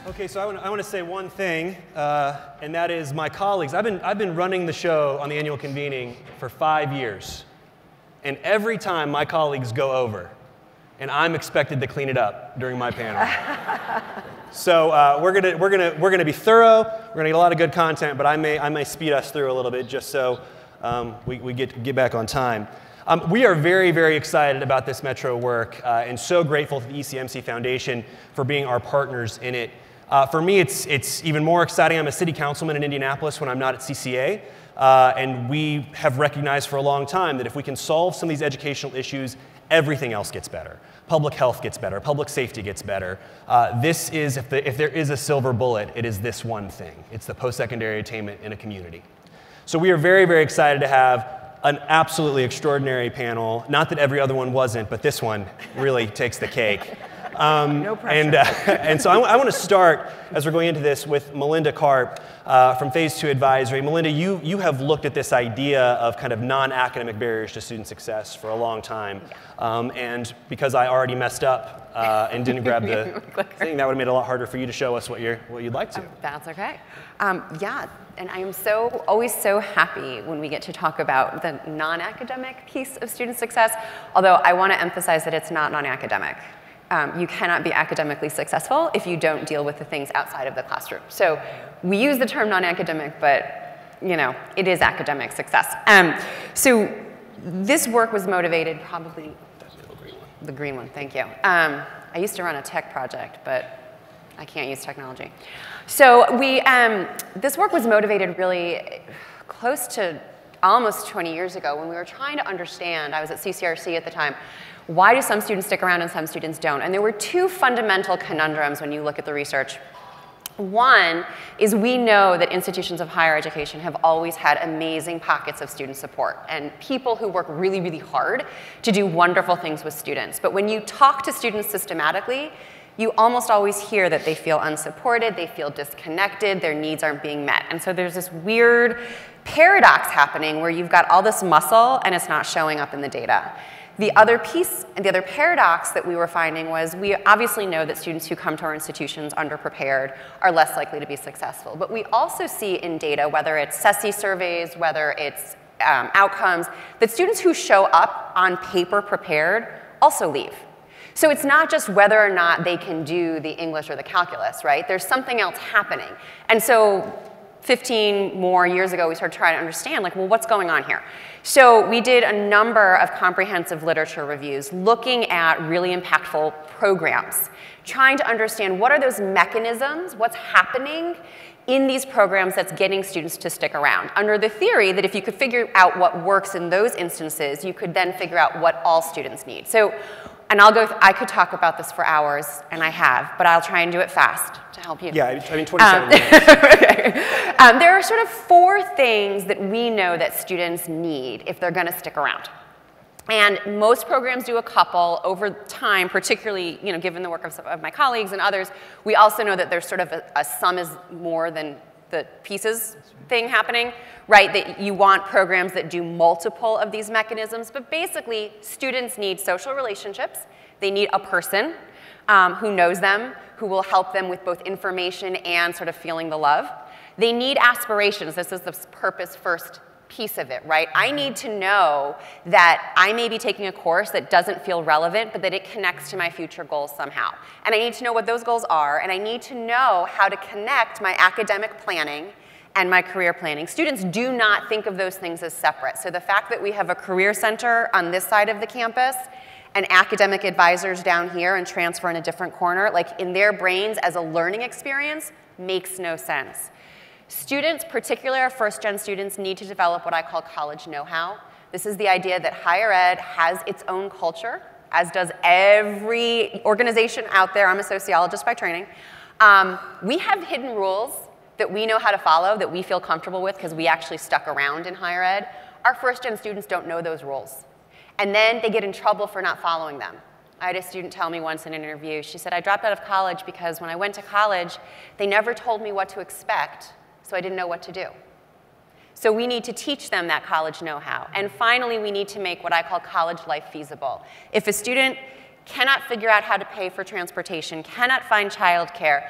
Okay, so I want to say one thing, and that is my colleagues. I've been running the show on the annual convening for 5 years, and every time my colleagues go over, and I'm expected to clean it up during my panel. So we're gonna be thorough. We're gonna get a lot of good content, but I may speed us through a little bit just so we get back on time. We are very, very excited about this Metro work and so grateful to the ECMC Foundation for being our partners in it. For me, it's even more exciting. I'm a city councilman in Indianapolis when I'm not at CCA, and we have recognized for a long time that if we can solve some of these educational issues, everything else gets better. Public health gets better. Public safety gets better. This is, if there is a silver bullet, it is this one thing. It's the post-secondary attainment in a community. So we are very, very excited to have an absolutely extraordinary panel. Not that every other one wasn't, but this one really takes the cake. No pressure. And so I want to start, as we're going into this, with Melinda Karp from PhaseTwo Advisory. Melinda, you have looked at this idea of kind of non-academic barriers to student success for a long time. And because I already messed up and didn't grab the thing, that would have made it a lot harder for you to show us what you'd like to. That's okay. Yeah, and I am always so happy when we get to talk about the non-academic piece of student success, although I want to emphasize that it's not non-academic. You cannot be academically successful if you don't deal with the things outside of the classroom. So we use the term non-academic, but it is academic success. So this work was motivated probably, the green one, thank you. I used to run a tech project, but I can't use technology. So this work was motivated really close to almost 20 years ago when we were trying to understand, I was at CCRC at the time, why do some students stick around and some students don't? And there were two fundamental conundrums when you look at the research. One is we know that institutions of higher education have always had amazing pockets of student support and people who work really, really hard to do wonderful things with students. But when you talk to students systematically, you almost always hear that they feel unsupported, they feel disconnected, their needs aren't being met. And so there's this weird paradox happening where you've got all this muscle and it's not showing up in the data. The other piece, and the other paradox that we were finding was we obviously know that students who come to our institutions underprepared are less likely to be successful. But we also see in data, whether it's CESI surveys, whether it's outcomes, that students who show up on paper prepared also leave. So it's not just whether or not they can do the English or the calculus, right? There's something else happening. And so 15 more years ago, we started trying to understand, like, well, what's going on here? So we did a number of comprehensive literature reviews looking at really impactful programs, trying to understand what are those mechanisms, what's happening in these programs that's getting students to stick around, under the theory that if you could figure out what works in those instances, you could then figure out what all students need. So, and I could talk about this for hours, and I have, but I'll try and do it fast to help you. Yeah, I mean 27 minutes. Okay. There are sort of 4 things that we know that students need if they're going to stick around. And most programs do a couple over time, particularly given the work of some of my colleagues and others. We also know that there's sort of a sum is more than the pieces thing happening, right? That you want programs that do multiple of these mechanisms. But basically, students need social relationships. They need a person who knows them, who will help them with both information and sort of feeling the love. They need aspirations. This is the purpose-first piece of it, right? I need to know that I may be taking a course that doesn't feel relevant, but that it connects to my future goals somehow. And I need to know what those goals are, and I need to know how to connect my academic planning and my career planning. Students do not think of those things as separate. So the fact that we have a career center on this side of the campus and academic advisors down here and transfer in a different corner, like in their brains as a learning experience, makes no sense. Students, particularly our first-gen students, need to develop what I call college know-how. This is the idea that higher ed has its own culture, as does every organization out there. I'm a sociologist by training. We have hidden rules that we know how to follow, that we feel comfortable with because we actually stuck around in higher ed. Our first-gen students don't know those rules. And then they get in trouble for not following them. I had a student tell me once in an interview, she said, I dropped out of college because when I went to college, they never told me what to expect, so I didn't know what to do. So we need to teach them that college know-how. And finally, we need to make what I call college life feasible. If a student cannot figure out how to pay for transportation, cannot find childcare,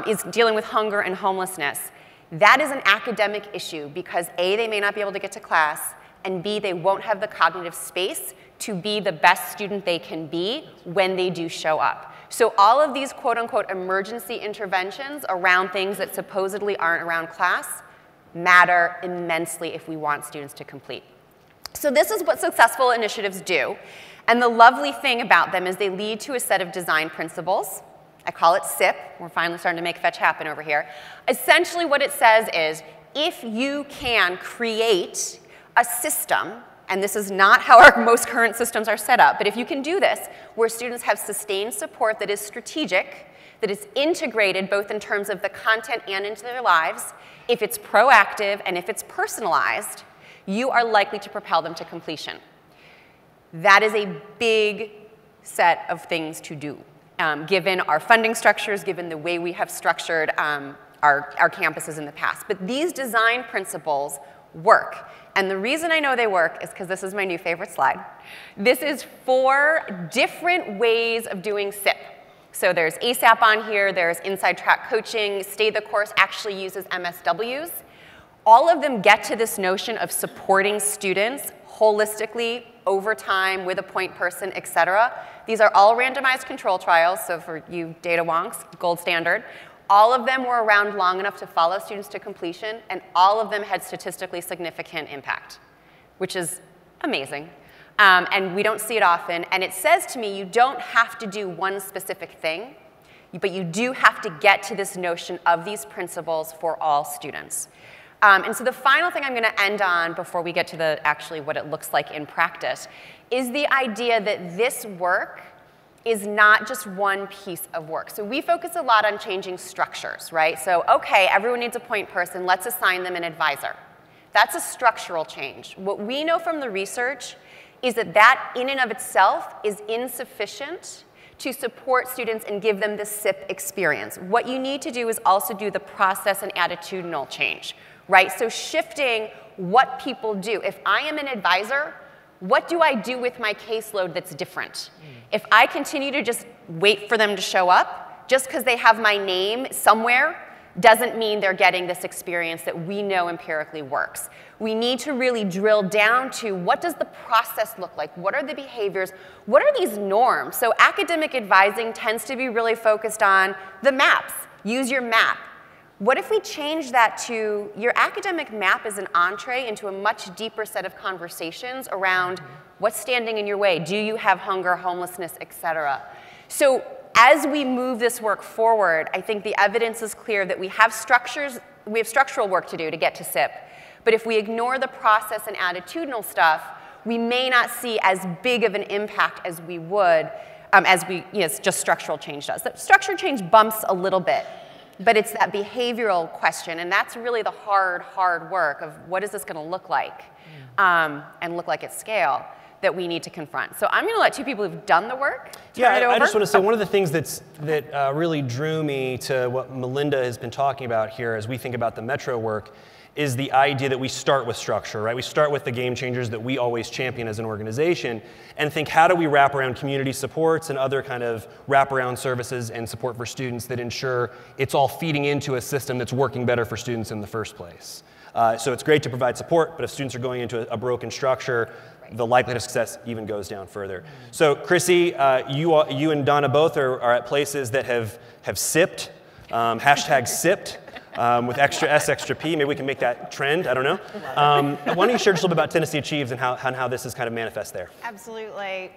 is dealing with hunger and homelessness, that is an academic issue because A, they may not be able to get to class, and B, they won't have the cognitive space to be the best student they can be when they do show up. So all of these quote-unquote emergency interventions around things that supposedly aren't around class matter immensely if we want students to complete. So this is what successful initiatives do. And the lovely thing about them is they lead to a set of design principles. I call it SIP. We're finally starting to make fetch happen over here. Essentially what it says is, if you can create a system, and this is not how our most current systems are set up, but if you can do this, where students have sustained support that is strategic, that is integrated both in terms of the content and into their lives, if it's proactive and if it's personalized, you are likely to propel them to completion. That is a big set of things to do, given our funding structures, given the way we have structured our campuses in the past. But these design principles work. And the reason I know they work is because this is my new favorite slide. This is 4 different ways of doing SIP. So there's ASAP on here, there's inside track coaching, Stay the Course actually uses MSWs. All of them get to this notion of supporting students holistically, over time, with a point person, et cetera. These are all randomized control trials, so for you data wonks, gold standard. All of them were around long enough to follow students to completion, and all of them had statistically significant impact, which is amazing. And we don't see it often. And it says to me, you don't have to do one specific thing, but you do have to get to this notion of these principles for all students. And so the final thing I'm going to end on before we get to actually what it looks like in practice is the idea that this work is not just one piece of work. So we focus a lot on changing structures, right? So, okay, everyone needs a point person. Let's assign them an advisor. That's a structural change. What we know from the research is that that in and of itself is insufficient to support students and give them the SIP experience. What you need to do is also do the process and attitudinal change, right? So shifting what people do. If I am an advisor, what do I do with my caseload that's different? If I continue to just wait for them to show up, just because they have my name somewhere, doesn't mean they're getting this experience that we know empirically works. We need to really drill down to what does the process look like? What are the behaviors? What are these norms? So academic advising tends to be really focused on the maps. Use your map. What if we change that to your academic map is an entree into a much deeper set of conversations around what's standing in your way? Do you have hunger, homelessness, et cetera? So as we move this work forward, I think the evidence is clear that we have structural work to do to get to SIP. But if we ignore the process and attitudinal stuff, we may not see as big of an impact as we would, just structural change does. The structural change bumps a little bit, but it's that behavioral question, and that's really the hard work of what is this going to look like, and look like at scale, that we need to confront. So I'm going to let 2 people who've done the work turn it over. I just want to say one of the things that really drew me to what Melinda has been talking about here as we think about the Metro work is the idea that we start with structure, right? We start with the game changers that we always champion as an organization and think, how do we wrap around community supports and other kind of wraparound services and support for students that ensure it's all feeding into a system that's working better for students in the first place. So it's great to provide support, but if students are going into a broken structure, the likelihood of success even goes down further. So Krissy, you and Donna both are at places that have sipped, hashtag sipped, with extra S, extra P. Maybe we can make that trend, I don't know. Why don't you share just a little bit about tnAchieves and how this is kind of manifest there? Absolutely.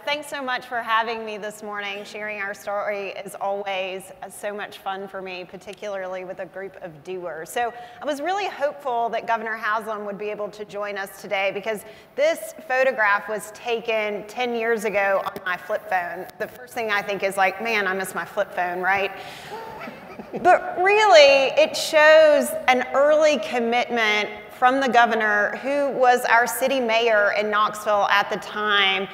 Thanks so much for having me this morning. Sharing our story is always so much fun for me, particularly with a group of doers. So I was really hopeful that Governor Haslam would be able to join us today because this photograph was taken 10 years ago on my flip phone. The first thing I think is like, man, I miss my flip phone, right? But really, it shows an early commitment from the governor, who was our city mayor in Knoxville at the time,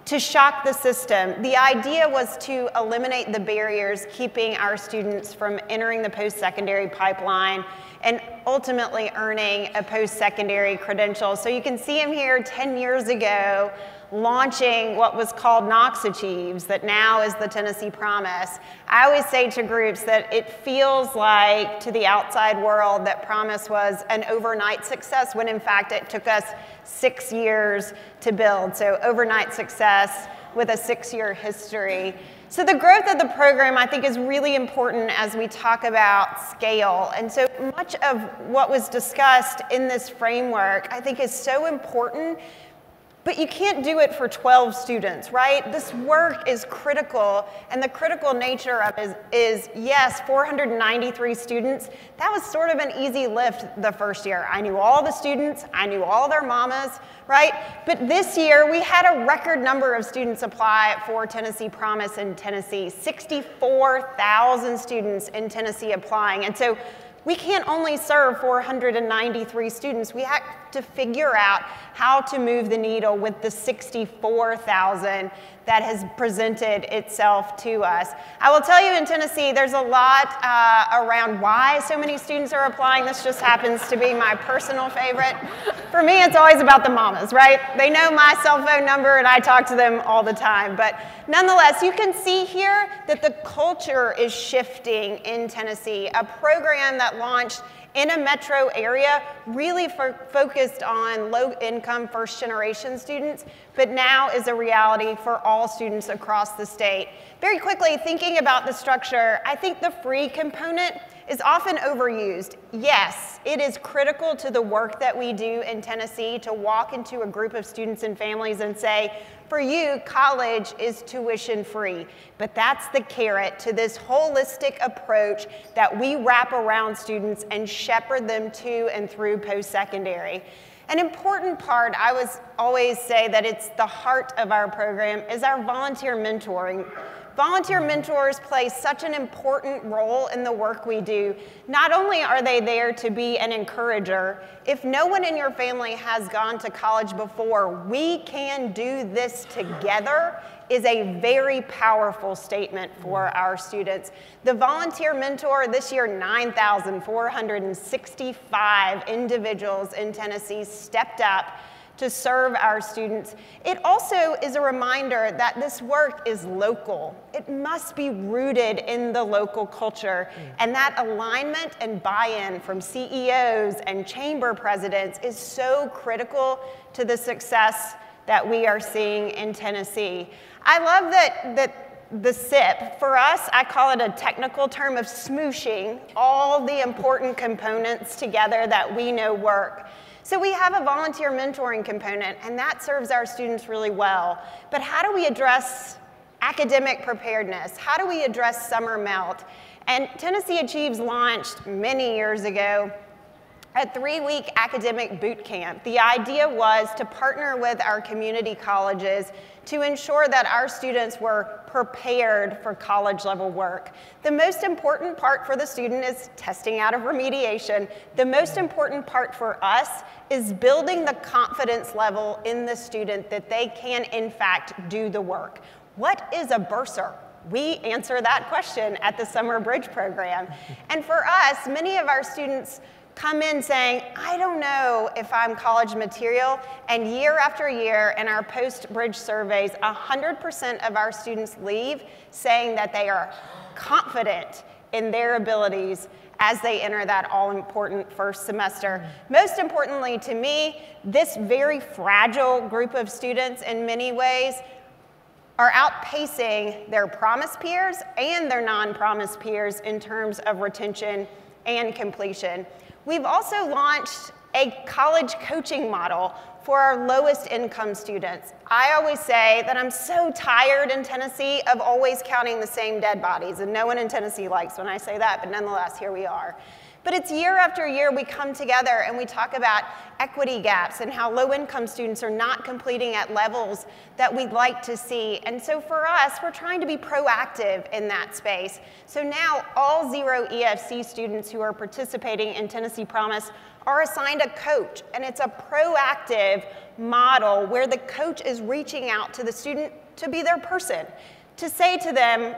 to shock the system. The idea was to eliminate the barriers keeping our students from entering the post-secondary pipeline and ultimately earning a post-secondary credential. So you can see him here 10 years ago, launching what was called tnAchieves, that now is the Tennessee Promise. I always say to groups that it feels like to the outside world that Promise was an overnight success, when in fact it took us 6 years to build. So overnight success with a 6-year history. So the growth of the program, I think, is really important as we talk about scale. And so much of what was discussed in this framework, I think, is so important. But you can't do it for 12 students, right? This work is critical, and the critical nature of it is, yes, 493 students. That was sort of an easy lift the first year. I knew all the students, I knew all their mamas, right? But this year, we had a record number of students apply for Tennessee Promise in Tennessee, 64,000 students in Tennessee applying. And so we can't only serve 493 students. We have to figure out how to move the needle with the 64,000 that has presented itself to us. I will tell you, in Tennessee, there's a lot around why so many students are applying. This just happens to be my personal favorite. For me, it's always about the mamas, right? They know my cell phone number, and I talk to them all the time. But nonetheless, you can see here that the culture is shifting in Tennessee, a program that launched in a metro area, really focused on low-income first-generation students, but now is a reality for all students across the state. Very quickly, thinking about the structure, I think the free component is often overused. Yes, it is critical to the work that we do in Tennessee to walk into a group of students and families and say, for you, college is tuition free. But that's the carrot to this holistic approach that we wrap around students and shepherd them to and through post-secondary. An important part, I always say that it's the heart of our program, is our volunteer mentoring. Volunteer mentors play such an important role in the work we do. Not only are they there to be an encourager, if no one in your family has gone to college before, we can do this together is a very powerful statement for our students. The volunteer mentor this year, 9,465 individuals in Tennessee stepped up to serve our students. It also is a reminder that this work is local. It must be rooted in the local culture. And that alignment and buy-in from CEOs and chamber presidents is so critical to the success that we are seeing in Tennessee. I love that the SIP, for us, I call it a technical term of smooshing all the important components together that we know work. So we have a volunteer mentoring component, and that serves our students really well. But how do we address academic preparedness? How do we address summer melt? And Tennessee Achieves launched many years ago a 3-week academic boot camp. The idea was to partner with our community colleges to ensure that our students were prepared for college-level work. The most important part for the student is testing out of remediation. The most important part for us is building the confidence level in the student that they can, in fact, do the work. What is a bursar? We answer that question at the Summer Bridge program. And for us, many of our students come in saying, I don't know if I'm college material, and year after year in our post-bridge surveys, 100% of our students leave saying that they are confident in their abilities as they enter that all-important first semester. Most importantly to me, this very fragile group of students in many ways are outpacing their promise peers and their non-promise peers in terms of retention and completion. We've also launched a college coaching model for our lowest income students. I always say that I'm so tired in Tennessee of always counting the same dead bodies, and no one in Tennessee likes when I say that, but nonetheless, here we are. But it's year after year we come together and we talk about equity gaps and how low-income students are not completing at levels that we'd like to see. And so for us, we're trying to be proactive in that space. So now all 0 EFC students who are participating in Tennessee Promise are assigned a coach, and it's a proactive model where the coach is reaching out to the student to be their person, to say to them,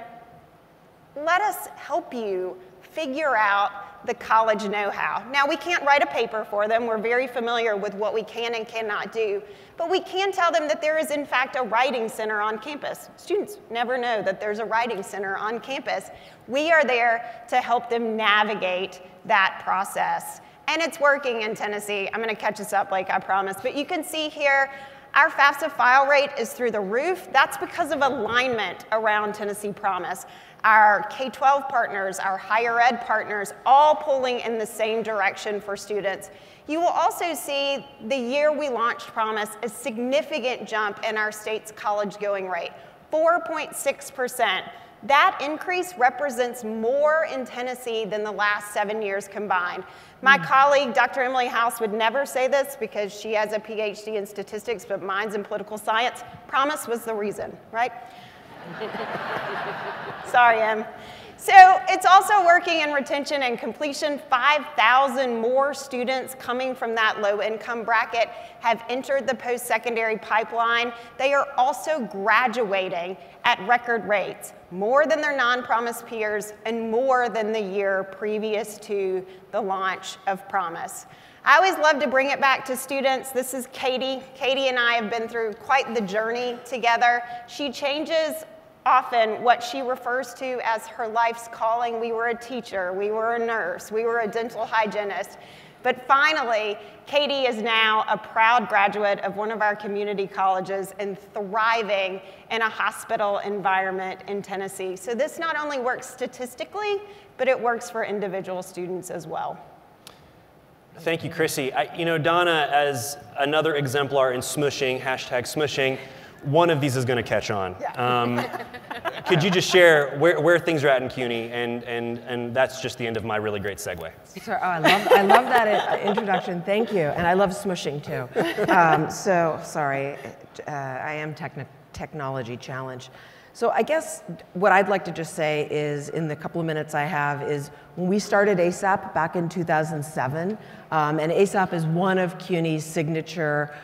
let us help you figure out the college know-how. Now, we can't write a paper for them. We're very familiar with what we can and cannot do. But we can tell them that there is, in fact, a writing center on campus. Students never know that there's a writing center on campus. We are there to help them navigate that process. And it's working in Tennessee. I'm going to catch us up like I promised. But you can see here, our FAFSA file rate is through the roof. That's because of alignment around Tennessee Promise. Our K-12 partners, our higher ed partners, all pulling in the same direction for students. You will also see the year we launched Promise, a significant jump in our state's college going rate, 4.6%. That increase represents more in Tennessee than the last 7 years combined. My colleague, Dr. Emily House, would never say this because she has a PhD in statistics, but mine's in political science. Promise was the reason, right? Sorry, Em. So it's also working in retention and completion. 5,000 more students coming from that low-income bracket have entered the post-secondary pipeline. They are also graduating at record rates, more than their non-Promise peers and more than the year previous to the launch of Promise. I always love to bring it back to students. This is Katie. Katie and I have been through quite the journey together. She changes often what she refers to as her life's calling. We were a teacher, we were a nurse, we were a dental hygienist. But finally, Katie is now a proud graduate of one of our community colleges and thriving in a hospital environment in Tennessee. So this not only works statistically, but it works for individual students as well. Thank you, Krissy. You know, Donna, as another exemplar in smushing, hashtag smushing, one of these is going to catch on. Yeah. Could you just share where things are at in CUNY, and that's just the end of my really great segue. So, I love that introduction. Thank you, and I love smushing too. So sorry, I am technology challenged. So I guess what I'd like to just say is, in the couple of minutes I have, is when we started ASAP back in 2007, and ASAP is one of CUNY's signature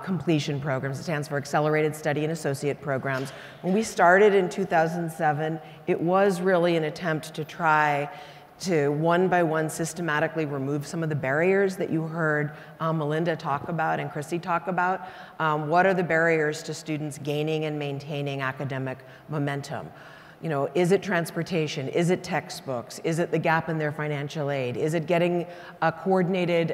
completion programs. It stands for Accelerated Study and Associate Programs. When we started in 2007, it was really an attempt to try to one by one systematically remove some of the barriers that you heard Melinda talk about and Krissy talk about. What are the barriers to students gaining and maintaining academic momentum? You know, is it transportation? Is it textbooks? Is it the gap in their financial aid? Is it getting a coordinated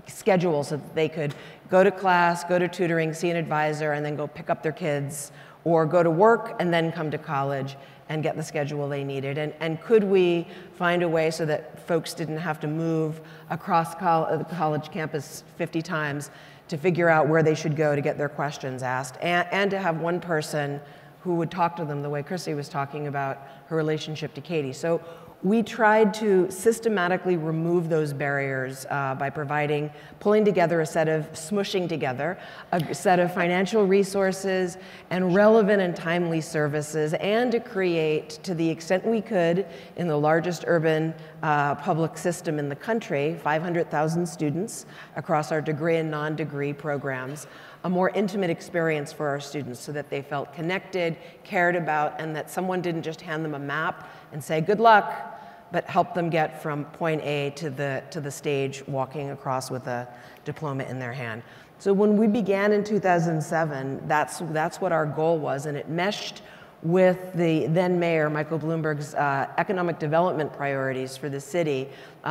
schedule so that they could go to class, go to tutoring, see an advisor, and then go pick up their kids, or go to work and then come to college and get the schedule they needed? And could we find a way so that folks didn't have to move across the college campus 50 times to figure out where they should go to get their questions asked, and to have one person who would talk to them the way Krissy was talking about her relationship to Katie. So we tried to systematically remove those barriers by pulling together smushing together a set of financial resources and relevant and timely services, and to create, to the extent we could, in the largest urban public system in the country, 500,000 students across our degree and non-degree programs, a more intimate experience for our students so that they felt connected, cared about, and that someone didn't just hand them a map and say, good luck, but help them get from point A to the stage walking across with a diploma in their hand. So when we began in 2007, that's what our goal was, and it meshed with the then Mayor Michael Bloomberg's economic development priorities for the city,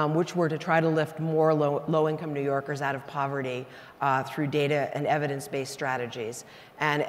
which were to try to lift more low-income New Yorkers out of poverty through data and evidence-based strategies. And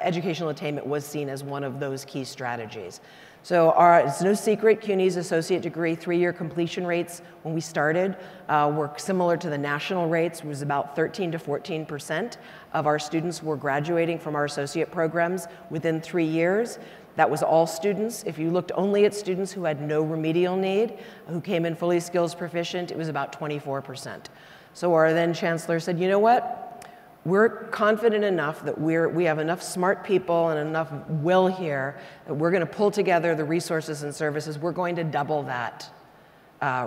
educational attainment was seen as one of those key strategies. So it's no secret, CUNY's associate degree 3-year completion rates when we started were similar to the national rates. It was about 13 to 14% of our students were graduating from our associate programs within 3 years. That was all students. If you looked only at students who had no remedial need, who came in fully skills proficient, it was about 24%. So our then chancellor said, you know what? We're confident enough that we have enough smart people and enough will here that we're going to pull together the resources and services. We're going to double that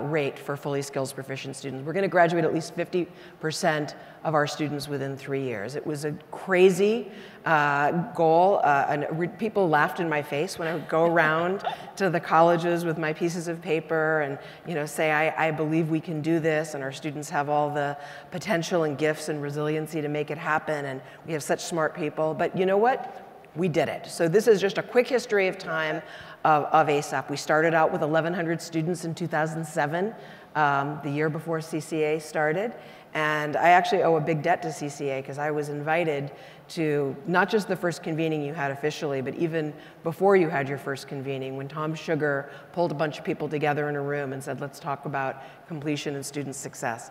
rate for fully skills proficient students. We're going to graduate at least 50% of our students within 3 years. It was a crazy goal, and people laughed in my face when I would go around to the colleges with my pieces of paper and say, I believe we can do this, and our students have all the potential and gifts and resiliency to make it happen, and we have such smart people. But you know what? We did it. So this is just a quick history of time of ASAP. We started out with 1,100 students in 2007, the year before CCA started. And I actually owe a big debt to CCA because I was invited to not just the first convening you had officially, but even before you had your first convening, when Tom Sugar pulled a bunch of people together in a room and said, let's talk about completion and student success.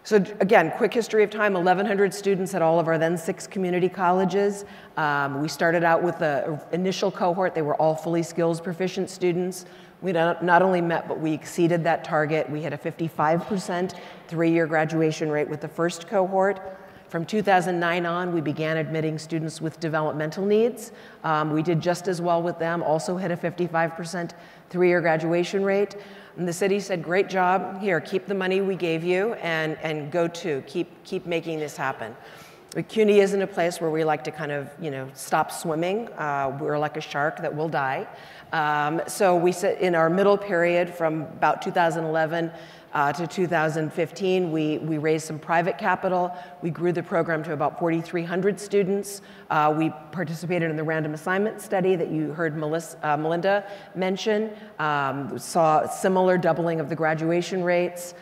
So again, quick history of time, 1,100 students at all of our then 6 community colleges. We started out with the initial cohort. They were all fully skills proficient students. We not only met, but we exceeded that target. We had a 55% 3-year graduation rate with the first cohort. From 2009 on, we began admitting students with developmental needs. We did just as well with them, also hit a 55% 3-year graduation rate. And the city said, great job, here, keep the money we gave you and go to, keep making this happen. CUNY isn't a place where we like to kind of, stop swimming. We're like a shark that will die. So we said in our middle period from about 2011 to 2015, we raised some private capital. We grew the program to about 4,300 students. We participated in the random assignment study that you heard Melinda mention. Saw similar doubling of the graduation rates.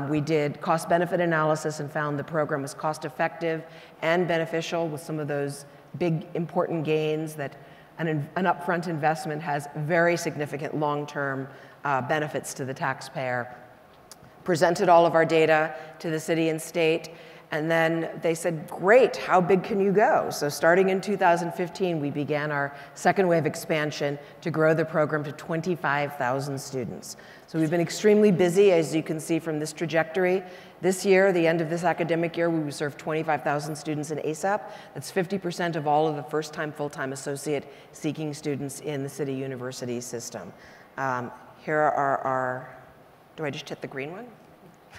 We did cost-benefit analysis and found the program was cost-effective and beneficial with some of those big, important gains that an upfront investment has very significant long-term benefits to the taxpayer. Presented all of our data to the city and state, and then they said, great, how big can you go? So starting in 2015, we began our second wave expansion to grow the program to 25,000 students. So we've been extremely busy, as you can see from this trajectory. This year, the end of this academic year, we will serve 25,000 students in ASAP. That's 50% of all of the first-time, full-time associate seeking students in the city university system. Here are our, do I just hit the green one?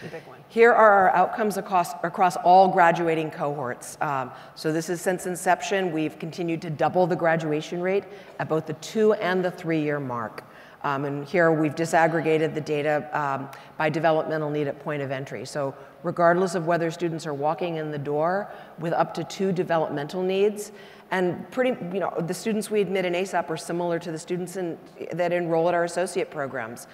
The big one. Here are our outcomes across all graduating cohorts. So this is since inception. We've continued to double the graduation rate at both the 2 and the 3-year mark. And here we've disaggregated the data by developmental need at point of entry. So regardless of whether students are walking in the door with up to 2 developmental needs, and the students we admit in ASAP are similar to the students that enroll at our associate programs.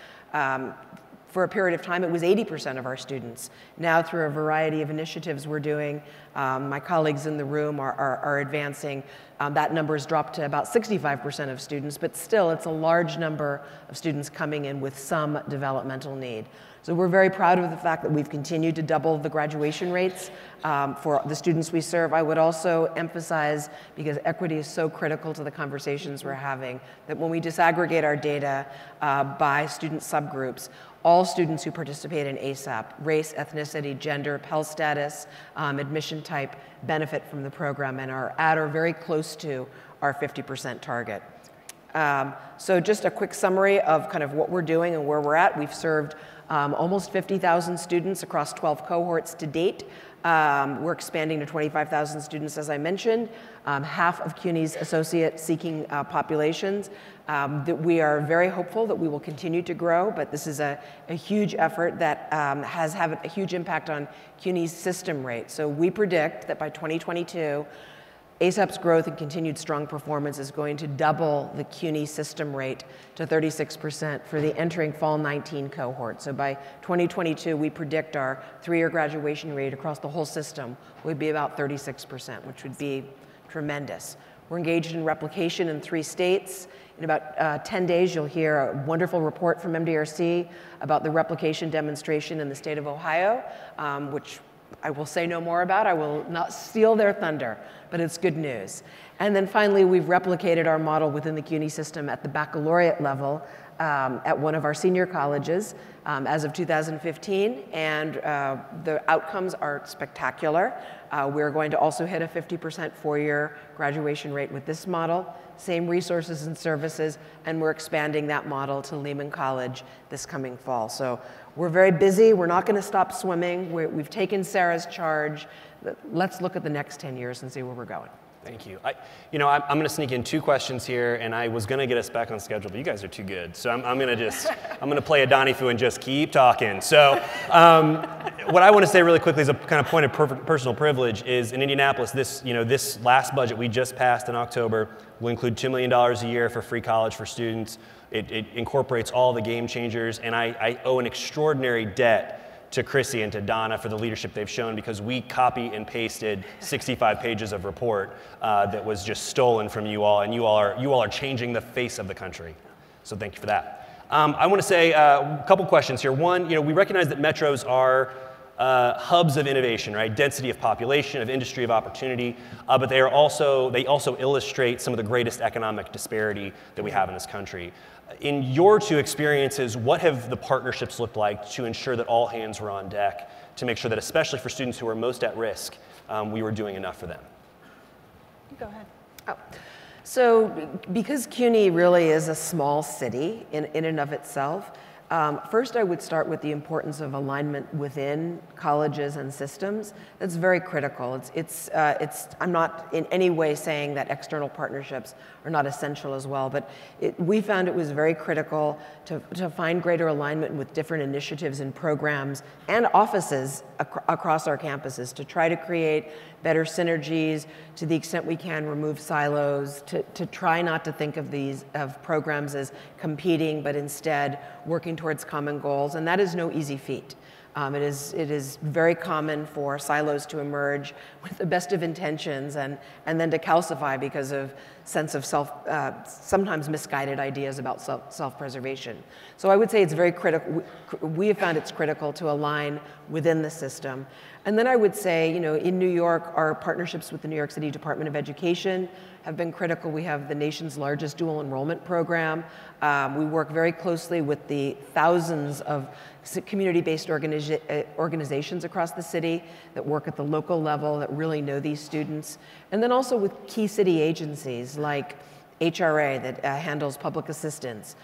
For a period of time, it was 80% of our students. Now, through a variety of initiatives we're doing, my colleagues in the room are advancing. That number has dropped to about 65% of students, but still, it's a large number of students coming in with some developmental need. So we're very proud of the fact that we've continued to double the graduation rates for the students we serve. I would also emphasize, because equity is so critical to the conversations we're having, that when we disaggregate our data by student subgroups, all students who participate in ASAP, race, ethnicity, gender, Pell status, admission type, benefit from the program and are at or very close to our 50% target. So just a quick summary of kind of what we're doing and where we're at. We've served almost 50,000 students across 12 cohorts to date. We're expanding to 25,000 students, as I mentioned, half of CUNY's associate seeking populations. That we are very hopeful that we will continue to grow, but this is a huge effort that has had a huge impact on CUNY's system rate. So we predict that by 2022, ASAP's growth and continued strong performance is going to double the CUNY system rate to 36% for the entering fall 19 cohort. So by 2022, we predict our 3-year graduation rate across the whole system would be about 36%, which would be tremendous. We're engaged in replication in 3 states. In about 10 days, you'll hear a wonderful report from MDRC about the replication demonstration in the state of Ohio, which I will say no more about. I will not steal their thunder, but it's good news. And then finally, we've replicated our model within the CUNY system at the baccalaureate level at one of our senior colleges as of 2015, and the outcomes are spectacular. We're going to also hit a 50% four-year graduation rate with this model, same resources and services, and we're expanding that model to Lehman College this coming fall. So we're very busy. We're not going to stop swimming. We've taken Sarah's charge. Let's look at the next 10 years and see where we're going. Thank you. I'm going to sneak in 2 questions here, and I was going to get us back on schedule, but you guys are too good. So I'm going to play a Donnie Fu and just keep talking. So what I want to say really quickly is a kind of point of personal privilege is in Indianapolis, this last budget we just passed in October will include $2 million a year for free college for students. It incorporates all the game changers, and I owe an extraordinary debt to Krissy and to Donna for the leadership they've shown, because we copy and pasted 65 pages of report that was just stolen from you all, and you all are changing the face of the country. So thank you for that. I want to say a couple questions here. One, we recognize that metros are hubs of innovation, right? Density of population, of industry, of opportunity, but they also illustrate some of the greatest economic disparity that we have in this country. In your 2 experiences, what have the partnerships looked like to ensure that all hands were on deck, to make sure that, especially for students who are most at risk, we were doing enough for them? Go ahead. Oh. So because CUNY really is a small city in and of itself, first I would start with the importance of alignment within colleges and systems. That's very critical. I'm not in any way saying that external partnerships are not essential as well, but we found it was very critical to find greater alignment with different initiatives and programs and offices across our campuses to try to create better synergies, to the extent we can remove silos, to try not to think of programs as competing, but instead working towards common goals, and that is no easy feat. It is very common for silos to emerge with the best of intentions and then to calcify because of sense of sometimes misguided ideas about self-preservation. So I would say it's very critical. We have found it's critical to align within the system. And then I would say, in New York, our partnerships with the New York City Department of Education have been critical. We have the nation's largest dual enrollment program. We work very closely with the thousands of community-based organizations across the city that work at the local level that really know these students. And then also with key city agencies like HRA that handles public assistance,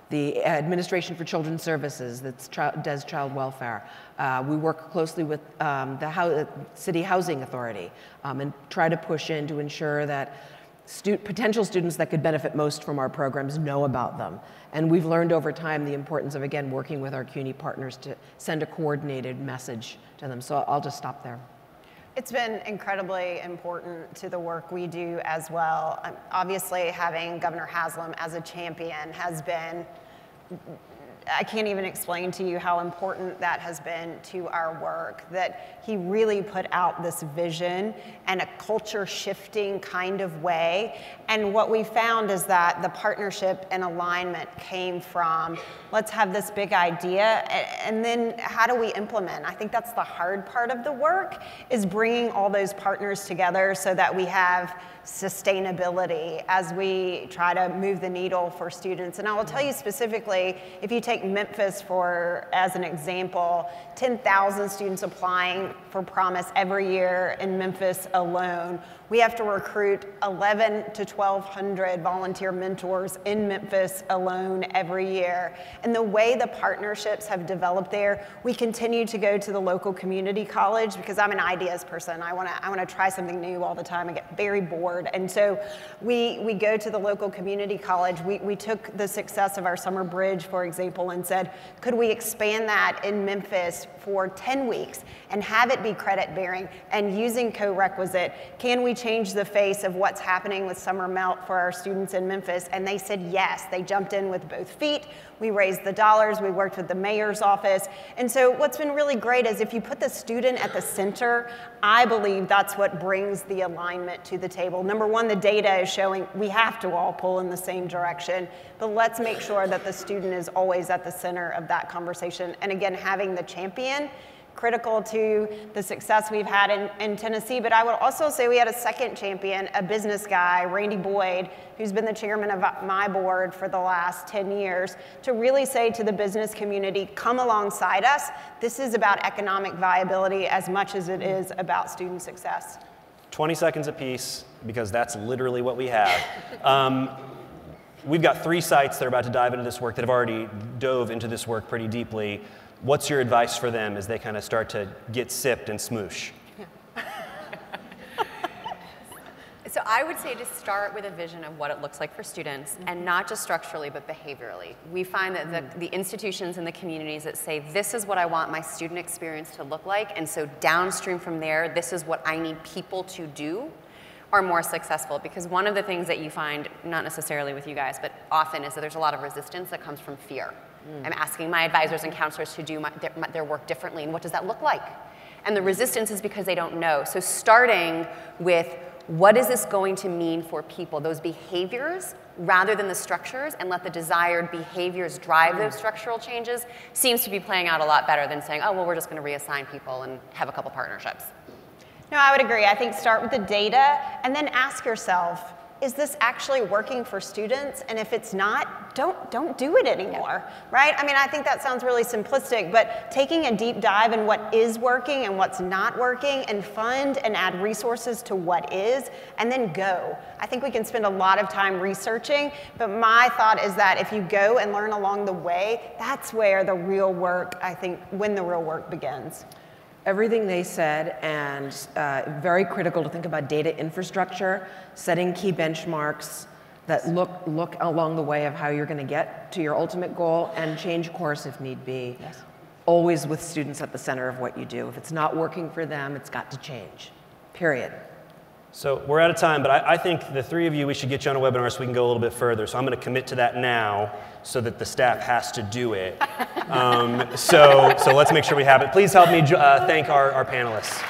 the Administration for Children's Services that does child welfare. We work closely with the City Housing Authority and try to push in to ensure that potential students that could benefit most from our programs know about them. And we've learned over time the importance of, again, working with our CUNY partners to send a coordinated message to them. So I'll just stop there. It's been incredibly important to the work we do as well. Obviously, having Governor Haslam as a champion has been, I can't even explain to you how important that has been to our work, that he really put out this vision and a culture shifting kind of way. And what we found is that the partnership and alignment came from, let's have this big idea, and then how do we implement? I think that's the hard part of the work, is bringing all those partners together so that we have sustainability as we try to move the needle for students. And I will tell you specifically, if you take Memphis as an example, 10,000 students applying for Promise every year in Memphis alone. We have to recruit 1,100 to 1,200 volunteer mentors in Memphis alone every year. And the way the partnerships have developed there, we continue to go to the local community college because I'm an ideas person. I want to try something new all the time. I get very bored. And so we go to the local community college. We took the success of our summer bridge, for example, and said, could we expand that in Memphis for 10 weeks and have it be credit bearing and using co-requisite? Can we change the face of what's happening with summer melt for our students in Memphis? And they said yes. They jumped in with both feet. We raised the dollars. We worked with the mayor's office. And so what's been really great is if you put the student at the center, I believe that's what brings the alignment to the table. Number one, the data is showing we have to all pull in the same direction, but let's make sure that the student is always at the center of that conversation. And again, having the champion critical to the success we've had in Tennessee. But I would also say we had a second champion, a business guy, Randy Boyd, who's been the chairman of my board for the last 10 years, to really say to the business community, come alongside us. This is about economic viability as much as it is about student success. 20 seconds apiece, because that's literally what we have. We've got 3 sites that are about to dive into this work that have already dove into this work pretty deeply. What's your advice for them as they kind of start to get sipped and smoosh? So I would say to start with a vision of what it looks like for students, and not just structurally, but behaviorally. We find that the institutions and the communities that say, this is what I want my student experience to look like, and so downstream from there, this is what I need people to do, are more successful. Because one of the things that you find, not necessarily with you guys, but often, is that there's a lot of resistance that comes from fear. I'm asking my advisors and counselors to do their work differently, and what does that look like? And the resistance is because they don't know. So starting with, what is this going to mean for people, those behaviors, rather than the structures, and let the desired behaviors drive those structural changes, seems to be playing out a lot better than saying, oh, well, we're just going to reassign people and have a couple partnerships. No, I would agree. I think start with the data, and then ask yourself, is this actually working for students? And if it's not, don't do it anymore, right? I mean, I think that sounds really simplistic, but taking a deep dive in what is working and what's not working, and fund and add resources to what is, and then go. I think we can spend a lot of time researching, but my thought is that if you go and learn along the way, that's where the real work, I think, when the real work begins. Everything they said, and very critical to think about data infrastructure, setting key benchmarks that look along the way of how you're going to get to your ultimate goal, and change course if need be. Yes. Always with students at the center of what you do. If it's not working for them, it's got to change, period. So we're out of time, but I think the 3 of you, we should get you on a webinar so we can go a little bit further. So I'm going to commit to that now, so that the staff has to do it. So let's make sure we have it. Please help me thank our panelists.